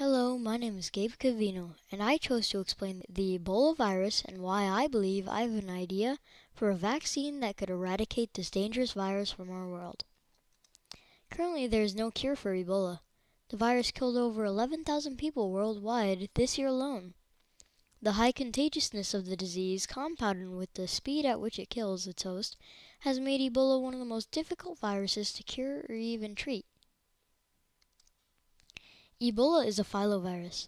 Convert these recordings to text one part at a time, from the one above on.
Hello, my name is Gabe Cavino, and I chose to explain the Ebola virus and why I believe I have an idea for a vaccine that could eradicate this dangerous virus from our world. Currently, there is no cure for Ebola. The virus killed over 11,000 people worldwide this year alone. The high contagiousness of the disease, compounded with the speed at which it kills its host, has made Ebola one of the most difficult viruses to cure or even treat. Ebola is a filovirus.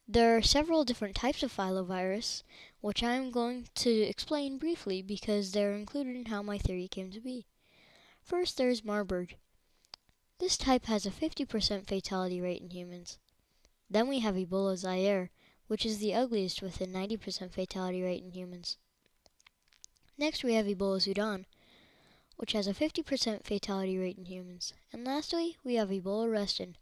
There are several different types of filovirus, which I am going to explain briefly because they are included in how my theory came to be. First, there is Marburg. This type has a 50% fatality rate in humans. Then we have Ebola Zaire, which is the ugliest with a 90% fatality rate in humans. Next, we have Ebola Sudan, which has a 50% fatality rate in humans. And lastly, we have Ebola Reston,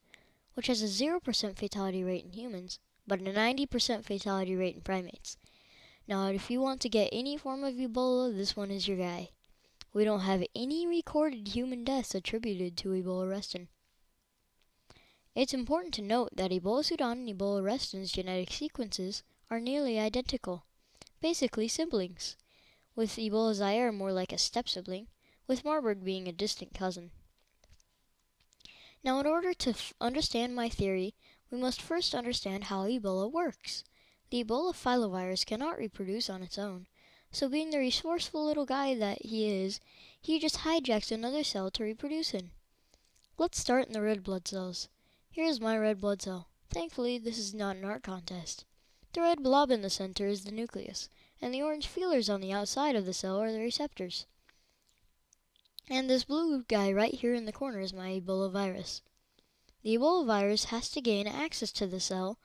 which has a 0% fatality rate in humans, but a 90% fatality rate in primates. Now, if you want to get any form of Ebola, this one is your guy. We don't have any recorded human deaths attributed to Ebola Reston. It's important to note that Ebola Sudan and Ebola Reston's genetic sequences are nearly identical, basically siblings, with Ebola Zaire more like a step-sibling, with Marburg being a distant cousin. Now, in order to understand my theory, we must first understand how Ebola works. The Ebola filovirus cannot reproduce on its own, so being the resourceful little guy that he is, he just hijacks another cell to reproduce in. Let's start in the red blood cells. Here is my red blood cell. Thankfully, this is not an art contest. The red blob in the center is the nucleus, and the orange feelers on the outside of the cell are the receptors. And this blue guy right here in the corner is my Ebola virus. The Ebola virus has to gain access to the cell,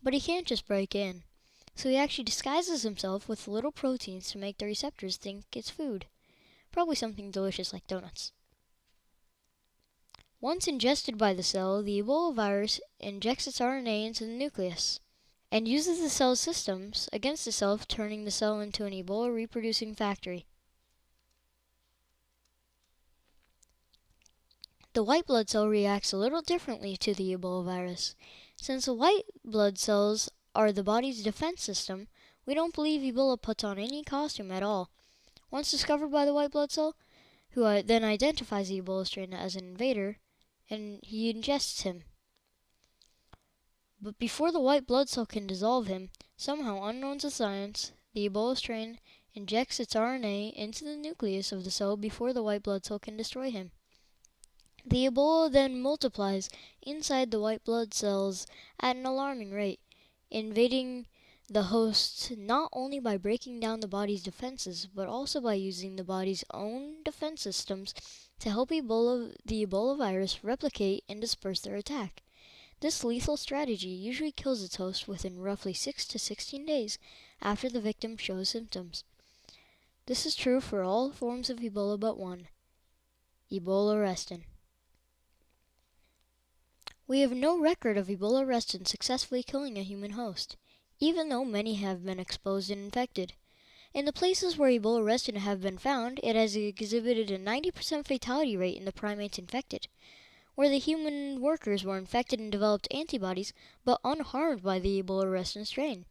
but he can't just break in. So he actually disguises himself with little proteins to make the receptors think it's food. Probably something delicious like donuts. Once ingested by the cell, the Ebola virus injects its RNA into the nucleus and uses the cell's systems against itself, turning the cell into an Ebola reproducing factory. The white blood cell reacts a little differently to the Ebola virus. Since the white blood cells are the body's defense system, we don't believe Ebola puts on any costume at all. Once discovered by the white blood cell, who then identifies the Ebola strain as an invader, and he ingests him. But before the white blood cell can dissolve him, somehow unknown to science, the Ebola strain injects its RNA into the nucleus of the cell before the white blood cell can destroy him. The Ebola then multiplies inside the white blood cells at an alarming rate, invading the host not only by breaking down the body's defenses, but also by using the body's own defense systems to help the Ebola virus replicate and disperse their attack. This lethal strategy usually kills its host within roughly 6 to 16 days after the victim shows symptoms. This is true for all forms of Ebola but one, Ebola Reston. We have no record of Ebola Reston successfully killing a human host, even though many have been exposed and infected. In the places where Ebola Reston have been found, it has exhibited a 90% fatality rate in the primates infected, where the human workers were infected and developed antibodies, but unharmed by the Ebola Reston strain.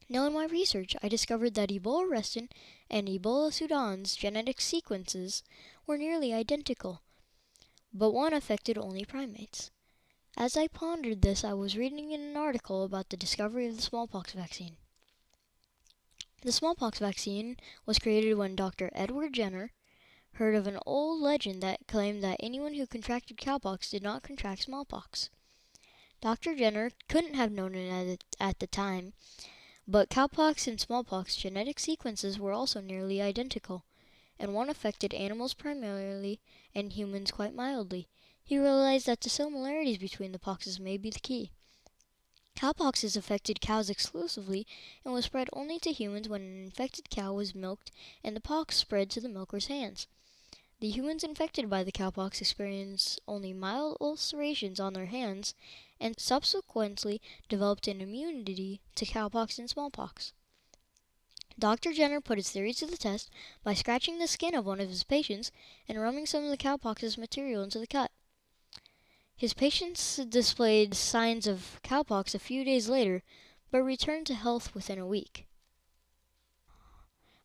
Now, in my research, I discovered that Ebola Reston and Ebola Sudan's genetic sequences were nearly identical, but one affected only primates. As I pondered this, I was reading in an article about the discovery of the smallpox vaccine. The smallpox vaccine was created when Dr. Edward Jenner heard of an old legend that claimed that anyone who contracted cowpox did not contract smallpox. Dr. Jenner couldn't have known it at the time, but cowpox and smallpox genetic sequences were also nearly identical, and one affected animals primarily and humans quite mildly. He realized that the similarities between the poxes may be the key. Cowpox affected cows exclusively and was spread only to humans when an infected cow was milked and the pox spread to the milker's hands. The humans infected by the cowpox experienced only mild ulcerations on their hands and subsequently developed an immunity to cowpox and smallpox. Dr. Jenner put his theory to the test by scratching the skin of one of his patients and rubbing some of the cowpox's material into the cut. His patients displayed signs of cowpox a few days later, but returned to health within a week.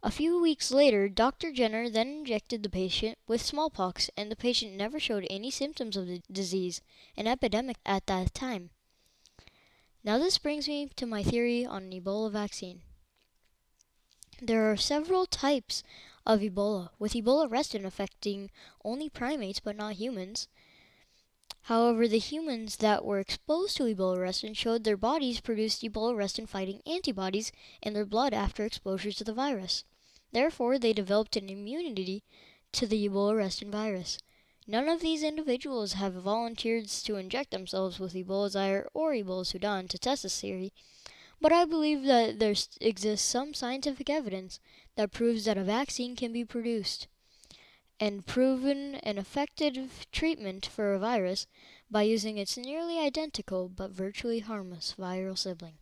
A few weeks later, Dr. Jenner then injected the patient with smallpox, and the patient never showed any symptoms of the disease, an epidemic at that time. Now this brings me to my theory on an Ebola vaccine. There are several types of Ebola, with Ebola Reston affecting only primates but not humans. However, the humans that were exposed to Ebola Reston showed their bodies produced Ebola Reston fighting antibodies in their blood after exposure to the virus. Therefore, they developed an immunity to the Ebola Reston virus. None of these individuals have volunteered to inject themselves with Ebola Zaire or Ebola Sudan to test this theory, but I believe that there exists some scientific evidence that proves that a vaccine can be produced and proven an effective treatment for a virus by using its nearly identical but virtually harmless viral sibling.